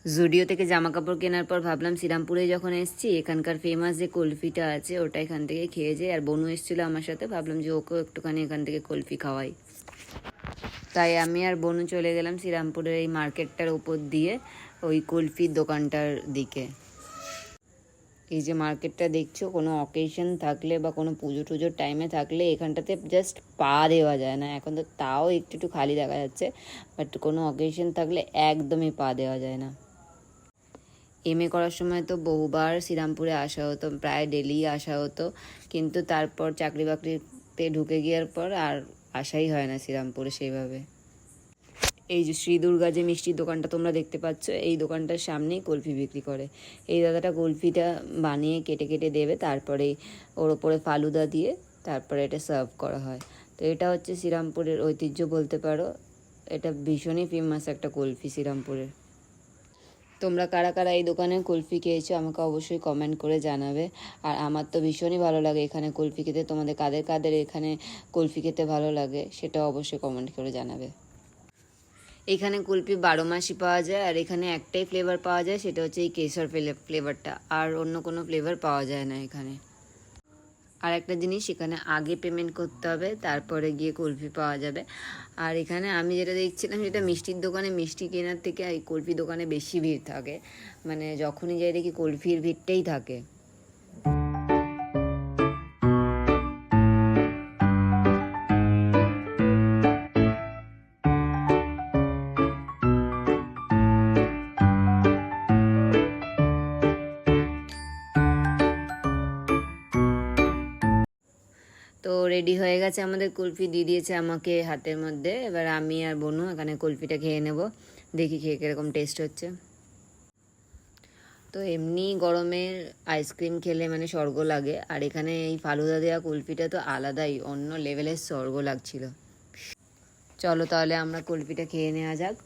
জুডিও থেকে জামা কাপড় কেনার পর ভাবলাম শ্রীরামপুরে যখন এসেছি এখানকার ফেমাস যে কুলফিটা আছে ওটা এখান থেকে খেয়ে যাই। আর বনু এসেছিলো আমার সাথে, ভাবলাম যে ওকেও একটুখানি এখান থেকে কুলফি খাওয়াই। তাই আমি আর বনু চলে গেলাম শ্রীরামপুরের এই মার্কেটটার উপর দিয়ে ওই কুলফির দোকানটার দিকে। এই যে মার্কেটটা দেখছো, কোনো অকেশন থাকলে বা কোনো পুজো টুজোর টাইমে থাকলে এখানটাতে জাস্ট পা দেওয়া যায় না। এখন তো তাও একটু একটু খালি দেখা যাচ্ছে, বাট কোনো অকেশন থাকলে একদমই পা দেওয়া যায় না। এমএ করার সময় তো বহুবার শ্রীরামপুরে আসা হতো, প্রায় ডেলি আসা হতো, কিন্তু তারপর চাকরি বাকরিতে ঢুকে গিয়ার পর আর আসাই হয় না শ্রীরামপুরে সেইভাবে। এই যে শ্রী দুর্গা যে মিষ্টির দোকানটা তোমরা দেখতে পাচ্ছ, এই দোকানটার সামনেই কুলফি বিক্রি করে। এই দাদাটা কুলফিটা বানিয়ে কেটে কেটে দেবে, তারপরে ওর ওপরে ফালুদা দিয়ে তারপরে এটা সার্ভ করা হয়। তো এটা হচ্ছে শ্রীরামপুরের ঐতিহ্য বলতে পারো। এটা ভীষণই ফেমাস একটা কুলফি শ্রীরামপুরের। তোমরা কারা কারা এই দোকানে কুলফি খেয়েছো আমাকে অবশ্যই কমেন্ট করে জানাবে। আর আমার তো ভীষণই ভালো লাগে এখানে কুলফি খেতে। তোমাদের কাদের কাদের এখানে কুলফি খেতে ভালো লাগে সেটা অবশ্যই কমেন্ট করে জানাবে। এখানে কুলফি 12 মাসই পাওয়া যায়, আর এখানে একটাই ফ্লেভার পাওয়া যায়, সেটা হচ্ছে এই কেশর ফ্লেভারটা। আর অন্য কোনো ফ্লেভার পাওয়া যায় না এখানে। আর একটা জিনিস, এখানে আগে পেমেন্ট করতে হবে, তারপরে গিয়ে কুলফি পাওয়া যাবে। আর এখানে আমি যেটা দেখছিলাম সেটা মিষ্টির দোকানে মিষ্টি কেনার থেকে এই কুলফি দোকানে বেশি ভিড় থাকে। মানে যখনই যাই দেখি কুলফির ভিড়টাই থাকে। তো রেডি হয়ে গেছে আমাদের কুলফি, দিয়ে দিয়েছে আমাকে হাতের মধ্যে। এবার আমি আর বনু এখানে কুলফিটা খেয়ে নেব, দেখি খেয়ে কীরকম টেস্ট হচ্ছে। তো এমনি গরমের আইসক্রিম খেলে মানে স্বর্গ লাগে, আর এখানে এই ফালুদা দেওয়া কুলফিটা তো আলাদাই, অন্য লেভেলের স্বর্গ লাগছিল। চলো তাহলে আমরা কুলফিটা খেয়ে নেওয়া যাক।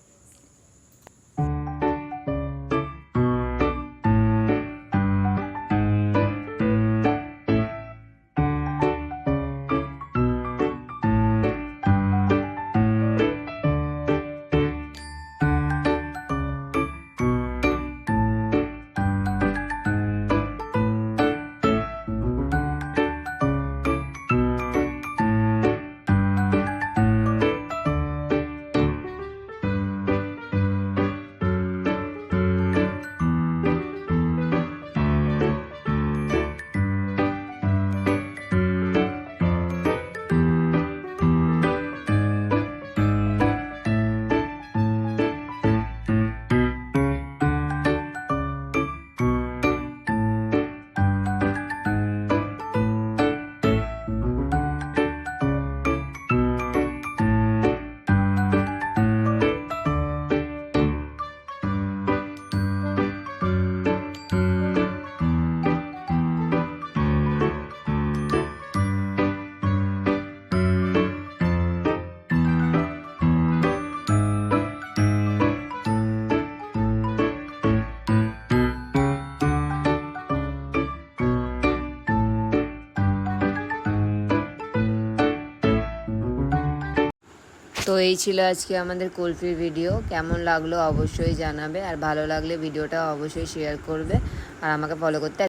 তো এই ছিল আজকে আমাদের কুলফির ভিডিও। কেমন লাগলো অবশ্যই জানাবে, আর ভালো লাগলে ভিডিওটা অবশ্যই শেয়ার করবে, আর আমাকে ফলো করতে